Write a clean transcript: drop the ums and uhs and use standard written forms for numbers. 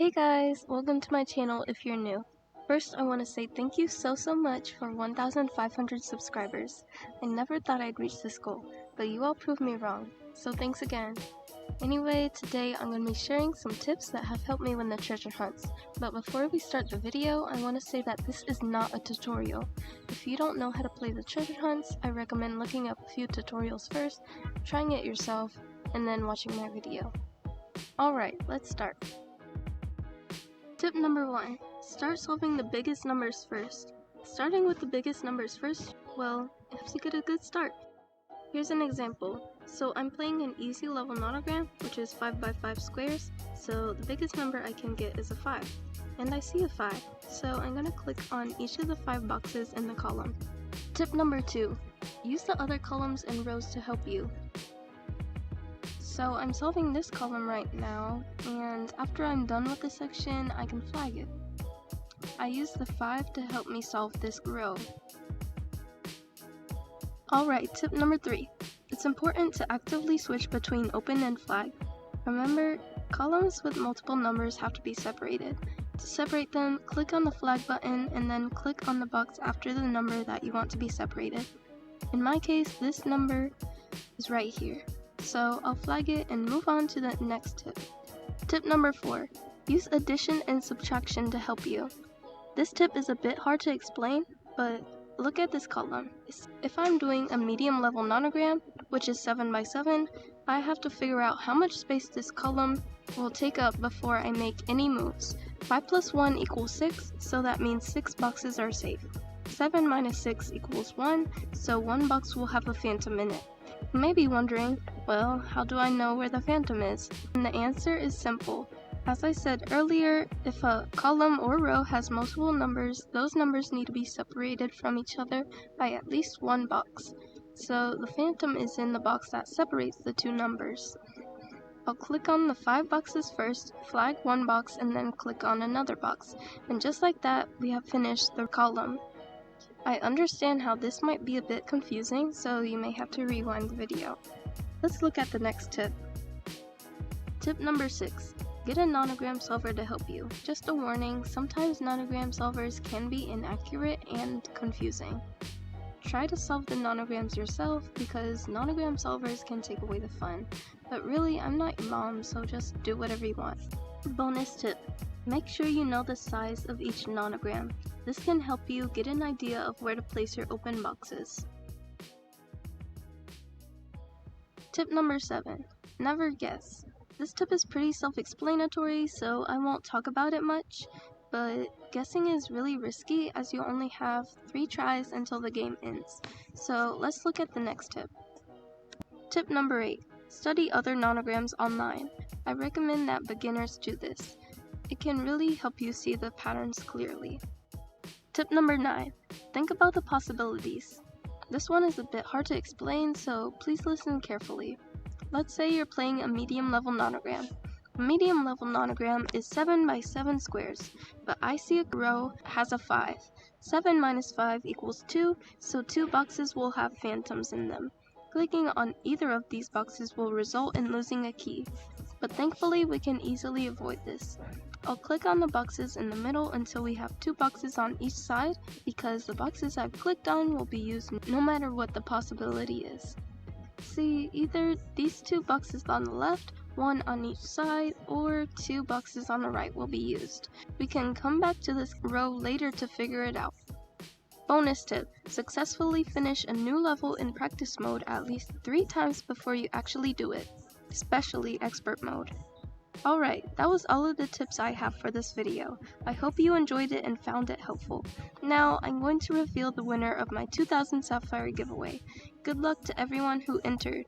Hey guys, welcome to my channel if you're new. First, I want to say thank you so much for 1,500 subscribers. I never thought I'd reach this goal, but you all proved me wrong, so thanks again. Anyway, today I'm going to be sharing some tips that have helped me win the treasure hunts. But before we start the video, I want to say that this is not a tutorial. If you don't know how to play the treasure hunts, I recommend looking up a few tutorials first, trying it yourself, and then watching my video. Alright, let's start. Tip number 1. Start solving the biggest numbers first. Starting with the biggest numbers first, well, it helps you get a good start. Here's an example. So I'm playing an easy level nonogram, which is 5 by 5 squares, so the biggest number I can get is a 5. And I see a 5, so I'm going to click on each of the 5 boxes in the column. Tip number 2. Use the other columns and rows to help you. So I'm solving this column right now, and after I'm done with the section, I can flag it. I use the 5 to help me solve this row. Alright, tip number 3. It's important to actively switch between open and flag. Remember, columns with multiple numbers have to be separated. To separate them, click on the flag button and then click on the box after the number that you want to be separated. In my case, this number is right here. So I'll flag it and move on to the next tip. Tip number 4. Use addition and subtraction to help you. This tip is a bit hard to explain, but look at this column. If I'm doing a medium level nonogram, which is 7 by 7, I have to figure out how much space this column will take up before I make any moves. 5 plus 1 equals 6, so that means 6 boxes are safe. 7 minus 6 equals 1, so 1 box will have a phantom in it. You may be wondering, well, how do I know where the phantom is? And the answer is simple. As I said earlier, if a column or row has multiple numbers, those numbers need to be separated from each other by at least 1 box. So the phantom is in the box that separates the 2 numbers. I'll click on the 5 boxes first, flag 1 box, and then click on another box. And just like that, we have finished the column. I understand how this might be a bit confusing, so you may have to rewind the video. Let's look at the next tip. Tip number 6. Get a nonogram solver to help you. Just a warning, sometimes nonogram solvers can be inaccurate and confusing. Try to solve the nonograms yourself because nonogram solvers can take away the fun. But really, I'm not your mom, so just do whatever you want. Bonus tip. Make sure you know the size of each nonogram. This can help you get an idea of where to place your open boxes. Tip number 7. Never guess. This tip is pretty self-explanatory, so I won't talk about it much, but guessing is really risky as you only have 3 tries until the game ends. So let's look at the next tip. Tip number 8. Study other nonograms online. I recommend that beginners do this. It can really help you see the patterns clearly. Tip number 9. Think about the possibilities. This one is a bit hard to explain, so please listen carefully. Let's say you're playing a medium level nonogram. A medium level nonogram is 7 by 7 squares, but I see a row has a 5. 7 minus 5 equals 2, so 2 boxes will have phantoms in them. Clicking on either of these boxes will result in losing a key, but thankfully we can easily avoid this. I'll click on the boxes in the middle until we have 2 boxes on each side, because the boxes I've clicked on will be used no matter what the possibility is. See, either these 2 boxes on the left, 1 on each side, or 2 boxes on the right will be used. We can come back to this row later to figure it out. Bonus tip. Successfully finish a new level in practice mode at least 3 times before you actually do it, especially expert mode. Alright, that was all of the tips I have for this video. I hope you enjoyed it and found it helpful. Now, I'm going to reveal the winner of my 2000 Sapphire giveaway. Good luck to everyone who entered.